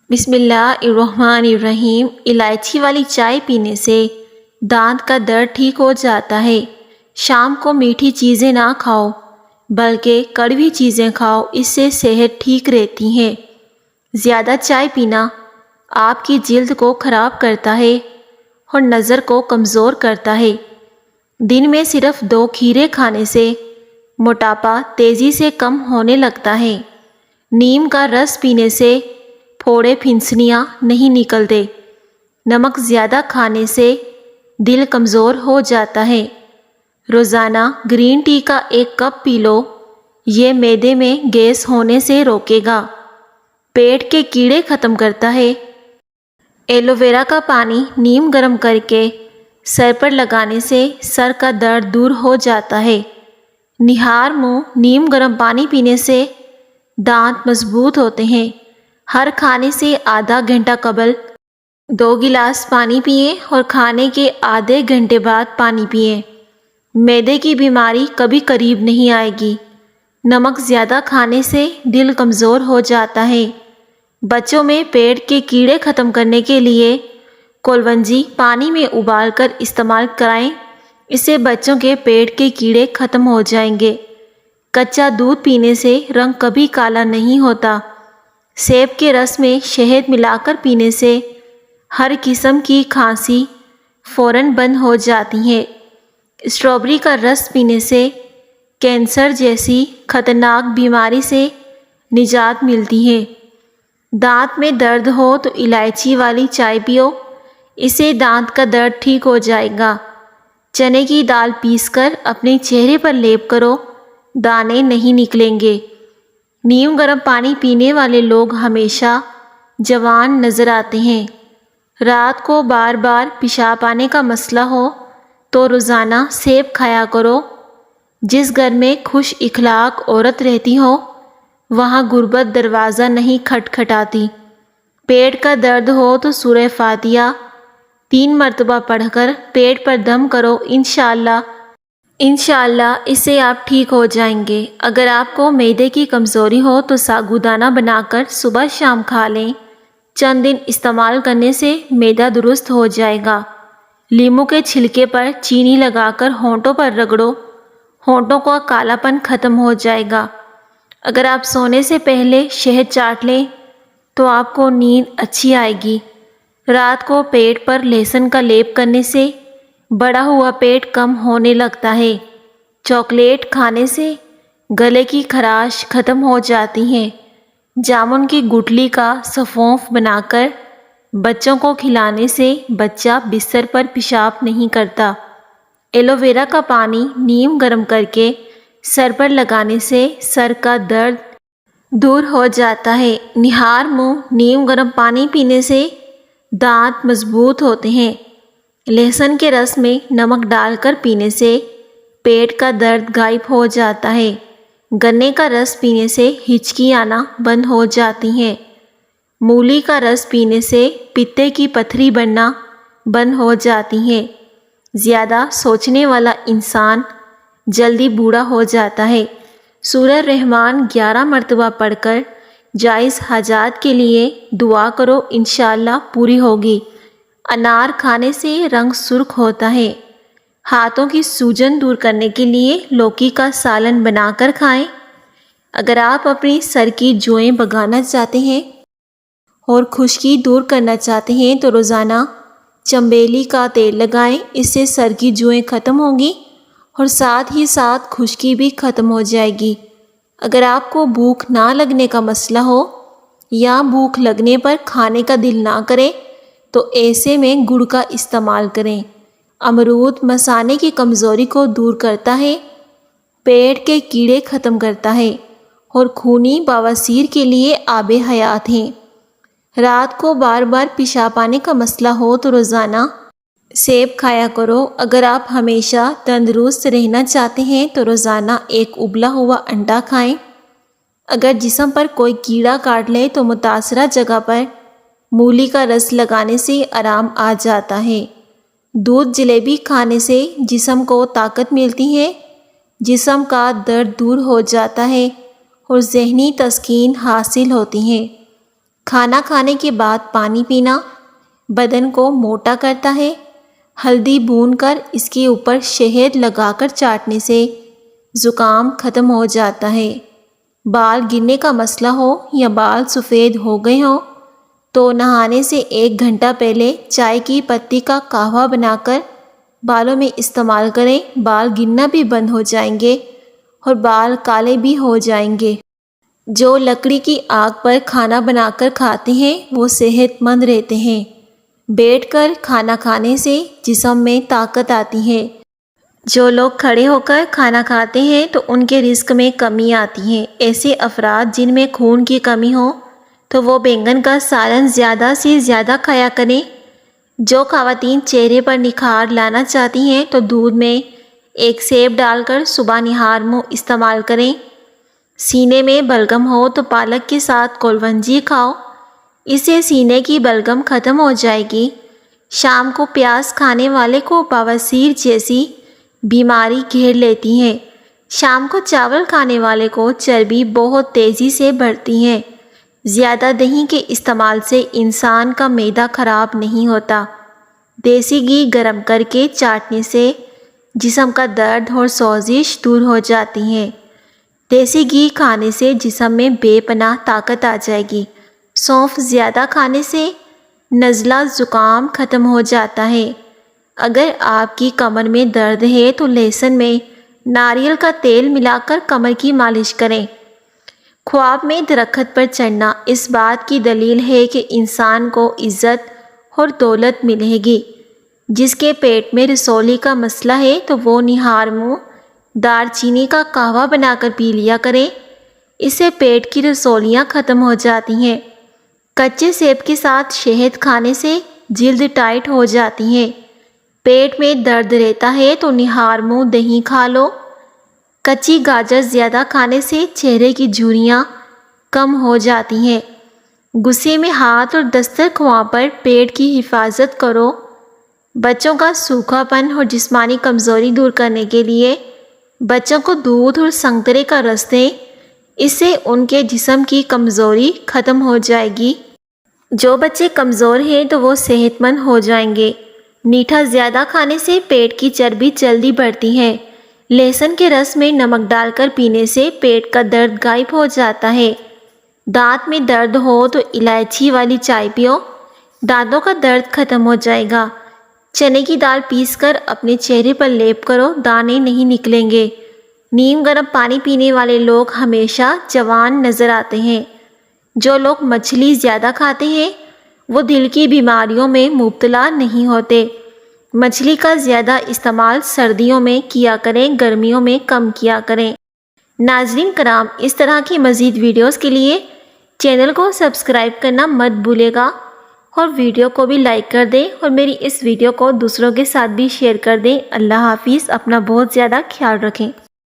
بسم اللہ الرحمن الرحیم۔ الائچی والی چائے پینے سے دانت کا درد ٹھیک ہو جاتا ہے۔ شام کو میٹھی چیزیں نہ کھاؤ بلکہ کڑوی چیزیں کھاؤ، اس سے صحت ٹھیک رہتی ہے۔ زیادہ چائے پینا آپ کی جلد کو خراب کرتا ہے اور نظر کو کمزور کرتا ہے۔ دن میں صرف 2 کھیرے کھانے سے موٹاپا تیزی سے کم ہونے لگتا ہے۔ نیم کا رس پینے سے پھوڑے پھنسنیاں نہیں نکلتے۔ نمک زیادہ کھانے سے دل کمزور ہو جاتا ہے۔ روزانہ گرین ٹی کا 1 کپ پی لو، یہ معدے میں گیس ہونے سے روکے گا، پیٹ کے کیڑے ختم کرتا ہے۔ ایلو ویرا کا پانی نیم گرم کر کے سر پر لگانے سے سر کا درد دور ہو جاتا ہے۔ نہار منہ نیم گرم پانی پینے سے دانت مضبوط ہوتے ہیں۔ ہر کھانے سے آدھا گھنٹہ قبل 2 گلاس پانی پئیں اور کھانے کے آدھے گھنٹے بعد پانی پئیں۔ معدے کی بیماری کبھی قریب نہیں آئے گی۔ نمک زیادہ کھانے سے دل کمزور ہو جاتا ہے۔ بچوں میں پیٹ کے کیڑے ختم کرنے کے لیے کولونجی پانی میں ابال کر استعمال کرائیں، اس سے بچوں کے پیٹ کے کیڑے ختم ہو جائیں گے۔ کچا دودھ پینے سے رنگ کبھی کالا نہیں ہوتا۔ سیب کے رس میں شہد ملا کر پینے سے ہر قسم کی کھانسی فوراً بند ہو جاتی ہے۔ اسٹرابیری کا رس پینے سے کینسر جیسی خطرناک بیماری سے نجات ملتی ہے۔ دانت میں درد ہو تو الائچی والی چائے پیو، اس سے دانت کا درد ٹھیک ہو جائے گا۔ چنے کی دال پیس کر اپنے چہرے پر لیپ کرو، دانے نہیں نکلیں گے۔ نیم گرم پانی پینے والے لوگ ہمیشہ جوان نظر آتے ہیں۔ رات کو بار بار پیشاب آنے کا مسئلہ ہو تو روزانہ سیب کھایا کرو۔ جس گھر میں خوش اخلاق عورت رہتی ہو وہاں غربت دروازہ نہیں کھٹکھٹاتی۔ پیٹ کا درد ہو تو سورہ فاتحہ 3 مرتبہ پڑھ کر پیٹ پر دم کرو، انشاءاللہ اس سے آپ ٹھیک ہو جائیں گے۔ اگر آپ کو معدے کی کمزوری ہو تو ساگودانہ بنا کر صبح شام کھا لیں، چند دن استعمال کرنے سے معدہ درست ہو جائے گا۔ لیموں کے چھلکے پر چینی لگا کر ہونٹوں پر رگڑو، ہونٹوں کا کالا پن ختم ہو جائے گا۔ اگر آپ سونے سے پہلے شہد چاٹ لیں تو آپ کو نیند اچھی آئے گی۔ رات کو پیٹ پر لہسن کا لیپ کرنے سے بڑا ہوا پیٹ کم ہونے لگتا ہے۔ چاکلیٹ کھانے سے گلے کی خراش ختم ہو جاتی ہے۔ جامن کی گٹلی کا سفونف بنا کر بچوں کو کھلانے سے بچہ بستر پر پیشاب نہیں کرتا۔ ایلو ویرا کا پانی نیم گرم کر کے سر پر لگانے سے سر کا درد دور ہو جاتا ہے۔ نہار منہ نیم گرم پانی پینے سے دانت مضبوط ہوتے ہیں۔ لہسن کے رس میں نمک ڈال کر پینے سے پیٹ کا درد غائب ہو جاتا ہے۔ گنے کا رس پینے سے ہچکی آنا بند ہو جاتی ہے۔ مولی کا رس پینے سے پتے کی پتھری بننا بند ہو جاتی ہے۔ زیادہ سوچنے والا انسان جلدی بوڑھا ہو جاتا ہے۔ سورہ رحمان 11 مرتبہ پڑھ کر جائز حاجات کے لیے دعا کرو، انشاءاللہ پوری ہوگی۔ انار کھانے سے رنگ سرخ ہوتا ہے۔ ہاتھوں کی سوجن دور کرنے کے لیے لوکی کا سالن بنا کر کھائیں۔ اگر آپ اپنی سر کی جوئیں بھگانا چاہتے ہیں اور خشکی دور کرنا چاہتے ہیں تو روزانہ چنبیلی کا تیل لگائیں، اس سے سر کی جوئیں ختم ہوں گی اور ساتھ ہی ساتھ خشکی بھی ختم ہو جائے گی۔ اگر آپ کو بھوک نہ لگنے کا مسئلہ ہو یا بھوک لگنے پر کھانے کا دل نہ کرے تو ایسے میں گڑ کا استعمال کریں۔ امرود مثانے کی کمزوری کو دور کرتا ہے، پیٹ کے کیڑے ختم کرتا ہے اور خونی بواسیر کے لیے آب حیات ہیں۔ رات کو بار بار پیشاب آنے کا مسئلہ ہو تو روزانہ سیب کھایا کرو۔ اگر آپ ہمیشہ تندرست رہنا چاہتے ہیں تو روزانہ 1 ابلا ہوا انڈا کھائیں۔ اگر جسم پر کوئی کیڑا کاٹ لے تو متاثرہ جگہ پر مولی کا رس لگانے سے آرام آ جاتا ہے۔ دودھ جلیبی کھانے سے جسم کو طاقت ملتی ہے، جسم کا درد دور ہو جاتا ہے اور ذہنی تسکین حاصل ہوتی ہے۔ کھانا کھانے کے بعد پانی پینا بدن کو موٹا کرتا ہے۔ ہلدی بھون کر اس کے اوپر شہد لگا کر چاٹنے سے زکام ختم ہو جاتا ہے۔ بال گرنے کا مسئلہ ہو یا بال سفید ہو گئے ہوں تو نہانے سے 1 گھنٹہ پہلے چائے کی پتی کا قہوہ بنا کر بالوں میں استعمال کریں۔ بال گرنا بھی بند ہو جائیں گے اور بال کالے بھی ہو جائیں گے۔ جو لکڑی کی آگ پر کھانا بنا کر کھاتے ہیں وہ صحت مند رہتے ہیں۔ بیٹھ کر کھانا کھانے سے جسم میں طاقت آتی ہے۔ جو لوگ کھڑے ہو کر کھانا کھاتے ہیں تو ان کے رزق میں کمی آتی ہے۔ ایسے افراد جن میں خون کی کمی ہو تو وہ بینگن کا سالن زیادہ سے زیادہ کھایا کریں۔ جو خواتین چہرے پر نکھار لانا چاہتی ہیں تو دودھ میں 1 سیب ڈال کر صبح نہار منہ استعمال کریں۔ سینے میں بلغم ہو تو پالک کے ساتھ کلونجی کھاؤ، اس سے سینے کی بلغم ختم ہو جائے گی۔ شام کو پیاز کھانے والے کو بواسیر جیسی بیماری گھیر لیتی ہے۔ شام کو چاول کھانے والے کو چربی بہت تیزی سے بڑھتی ہے۔ زیادہ دہی کے استعمال سے انسان کا معدہ خراب نہیں ہوتا۔ دیسی گھی گرم کر کے چاٹنے سے جسم کا درد اور سوزش دور ہو جاتی ہے۔ دیسی گھی کھانے سے جسم میں بے پناہ طاقت آ جائے گی۔ سونف زیادہ کھانے سے نزلہ زکام ختم ہو جاتا ہے۔ اگر آپ کی کمر میں درد ہے تو لہسن میں ناریل کا تیل ملا کر کمر کی مالش کریں۔ خواب میں درخت پر چڑھنا اس بات کی دلیل ہے کہ انسان کو عزت اور دولت ملے گی۔ جس کے پیٹ میں رسولی کا مسئلہ ہے تو وہ نہار منہ دار چینی کا قہوہ بنا کر پی لیا کریں، اس سے پیٹ کی رسولیاں ختم ہو جاتی ہیں۔ کچے سیب کے ساتھ شہد کھانے سے جلد ٹائٹ ہو جاتی ہے۔ پیٹ میں درد رہتا ہے تو نہار منہ دہی کھا لو۔ کچی گاجر زیادہ کھانے سے چہرے کی جھریاں کم ہو جاتی ہیں۔ غصے میں ہاتھ اور دسترخواں پر پیٹ کی حفاظت کرو۔ بچوں کا سوکھا پن اور جسمانی کمزوری دور کرنے کے لیے بچوں کو دودھ اور سنترے کا رس دیں، اس سے ان کے جسم کی کمزوری ختم ہو جائے گی۔ جو بچے کمزور ہیں تو وہ صحت مند ہو جائیں گے۔ میٹھا زیادہ کھانے سے پیٹ کی چربی جلدی بڑھتی ہے۔ لہسن کے رس میں نمک ڈال کر پینے سے پیٹ کا درد غائب ہو جاتا ہے۔ دانت میں درد ہو تو الائچی والی چائے پیو، دانتوں کا درد ختم ہو جائے گا۔ چنے کی دال پیس کر اپنے چہرے پر لیپ کرو، دانے نہیں نکلیں گے۔ نیم گرم پانی پینے والے لوگ ہمیشہ جوان نظر آتے ہیں۔ جو لوگ مچھلی زیادہ کھاتے ہیں وہ دل کی بیماریوں میں مبتلا نہیں ہوتے۔ مچھلی کا زیادہ استعمال سردیوں میں کیا کریں، گرمیوں میں کم کیا کریں۔ ناظرین کرام، اس طرح کی مزید ویڈیوز کے لیے چینل کو سبسکرائب کرنا مت بھولے گا اور ویڈیو کو بھی لائک کر دیں اور میری اس ویڈیو کو دوسروں کے ساتھ بھی شیئر کر دیں۔ اللہ حافظ، اپنا بہت زیادہ خیال رکھیں۔